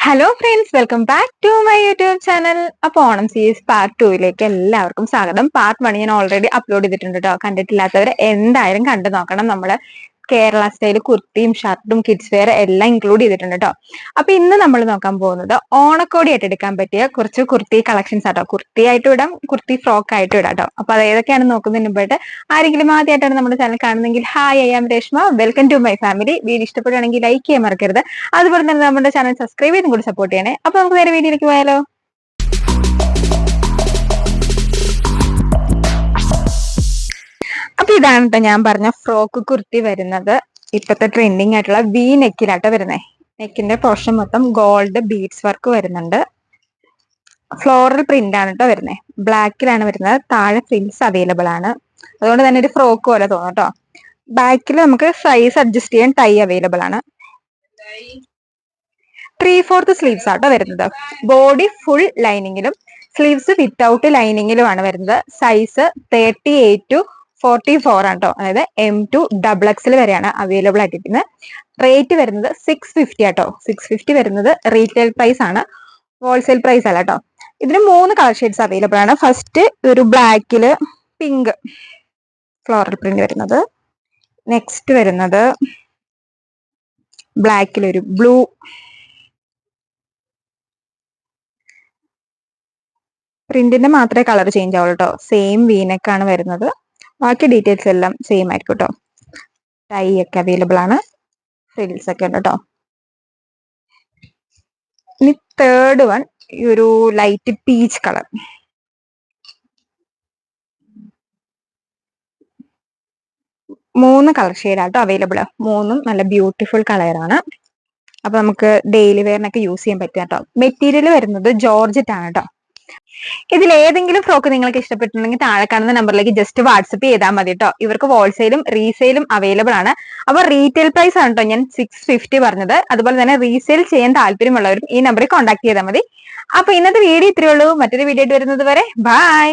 Hello friends, welcome back to my YouTube channel. അപ്പൊ Onam series part 2 എല്ലാവർക്കും സ്വാഗതം. Part 1 ഞാൻ ഓൾറെഡി അപ്ലോഡ് ചെയ്തിട്ടുണ്ട് കേട്ടോ. കണ്ടിട്ടില്ലാത്തവരെ എന്തായാലും കണ്ടു നോക്കണം. നമ്മള് കേരള സ്റ്റൈൽ കുർത്തിയും ഷർട്ടും കിഡ്സ് വെയർ എല്ലാം ഇൻക്ലൂഡ് ചെയ്തിട്ടുണ്ട് കേട്ടോ. അപ്പൊ ഇന്ന് നമ്മൾ നോക്കാൻ പോകുന്നത് ഓണക്കോടി ആയിട്ട് എടുക്കാൻ പറ്റിയ കുറച്ച് കുർത്തി കളക്ഷൻസ് ആട്ടോ. കുർത്തി ആയിട്ട് ഇടാം, കുർത്തി ഫ്രോക്ക് ആയിട്ട് ഇടാം കേട്ടോ. അപ്പൊ അത് ഏതൊക്കെയാണ് നോക്കുന്നതിന് മുമ്പായിട്ട് ആരെങ്കിലും ആദ്യമായിട്ടാണ് നമ്മുടെ ചാനൽ കാണുന്നെങ്കിൽ hi, I am Reshma, welcome to my family. Video ഇഷ്ടപ്പെടുകയാണെങ്കിൽ ലൈക്ക് ചെയ്യാൻ മറക്കരുത്. അതുപോലെ തന്നെ നമ്മുടെ ചാനൽ സബ്സ്ക്രൈബ് ചെയ്തും കൂടി സപ്പോർട്ട് ചെയ്യണേ. അപ്പൊ നമുക്ക് നേരെ വീഡിയോയിലേക്ക് പോയാലോ. അപ്പൊ ഇതാണ് കേട്ടോ ഞാൻ പറഞ്ഞ ഫ്രോക്ക് കുർത്തി വരുന്നത്. ഇപ്പത്തെ ട്രെൻഡിങ് ആയിട്ടുള്ള വി നെക്കിലാട്ടോ വരുന്നേ. നെക്കിന്റെ പോർഷൻ മൊത്തം ഗോൾഡ് ബീഡ്സ് വർക്ക് വരുന്നുണ്ട്. ഫ്ലോറൽ പ്രിന്റ് ആണ് കേട്ടോ വരുന്നത്. ബ്ലാക്കിലാണ് വരുന്നത്. താഴെ ഫ്രിൽസ് അവൈലബിൾ ആണ്. അതുകൊണ്ട് തന്നെ ഒരു ഫ്രോക്ക് പോലെ തോന്നും കേട്ടോ. ബാക്കിൽ നമുക്ക് സൈസ് അഡ്ജസ്റ്റ് ചെയ്യാൻ ടൈ അവൈലബിൾ ആണ്. 3/4 സ്ലീവ്സ് ആട്ടോ വരുന്നത്. ബോഡി ഫുൾ ലൈനിങ്ങിലും സ്ലീവ്സ് വിത്തൗട്ട് ലൈനിങ്ങിലുമാണ് വരുന്നത്. സൈസ് 38 to 44 ആണ് കേട്ടോ. അതായത് M2 XXL വരെയാണ് അവൈലബിൾ ആയിട്ടിരിക്കുന്നത്. റേറ്റ് വരുന്നത് 650 ആട്ടോ. 650 വരുന്നത് റീറ്റെയിൽ പ്രൈസ് ആണ്, ഹോൾസെയിൽ പ്രൈസ് അല്ല കേട്ടോ. ഇതിന് 3 കളർ ഷെയ്ഡ്സ് അവൈലബിൾ ആണ്. ഫസ്റ്റ് ഒരു ബ്ലാക്കില് പിങ്ക് ഫ്ലോറൽ പ്രിന്റ് വരുന്നത്. നെക്സ്റ്റ് വരുന്നത് ബ്ലാക്കിലൊരു ബ്ലൂ, പ്രിന്റിന്റെ മാത്രമേ കളർ ചേഞ്ച് ആവുള്ളൂ കേട്ടോ. സെയിം വീനക്കാണ് വരുന്നത്. ബാക്കി ഡീറ്റെയിൽസ് എല്ലാം സെയിം ആയിരിക്കും കേട്ടോ. ടൈ ഒക്കെ അവൈലബിൾ ആണ്. ഫ്രിൽസ് ഒക്കെ ഉണ്ട് കേട്ടോ. ഇനി തേർഡ് വൺ ഈ ഒരു ലൈറ്റ് പീച്ച് കളർ. മൂന്ന് കളർ ഷെയ്ഡാട്ടോ അവൈലബിൾ. മൂന്നും നല്ല ബ്യൂട്ടിഫുൾ കളറാണ്. അപ്പൊ നമുക്ക് ഡെയിലി വെയറിനൊക്കെ യൂസ് ചെയ്യാൻ പറ്റും കേട്ടോ. മെറ്റീരിയൽ വരുന്നത് ജോർജറ്റ് ആണ് കേട്ടോ. ഇതിൽ ഏതെങ്കിലും ഫ്രോക്ക് നിങ്ങൾക്ക് ഇഷ്ടപ്പെട്ടിട്ടുണ്ടെങ്കിൽ താഴെ കാണുന്ന നമ്പറിലേക്ക് ജസ്റ്റ് വാട്സപ്പ് ചെയ്താൽ മതി കേട്ടോ. ഇവർക്ക് ഹോൾസെയിലും റീസെയിലും അവൈലബിൾ ആണ്. അപ്പൊ റീറ്റെയിൽ പ്രൈസ് ആണ് കേട്ടോ ഞാൻ 650 പറഞ്ഞത്. അതുപോലെ തന്നെ റീസെയിൽ ചെയ്യാൻ താല്പര്യമുള്ളവരും ഈ നമ്പറിൽ കോൺടാക്ട് ചെയ്താൽ മതി. അപ്പൊ ഇന്നത്തെ വീഡിയോ ഇത്രയേ ഉള്ളൂ. മറ്റൊരു വീഡിയോ ആയിട്ട് വരുന്നത് വരെ ബൈ.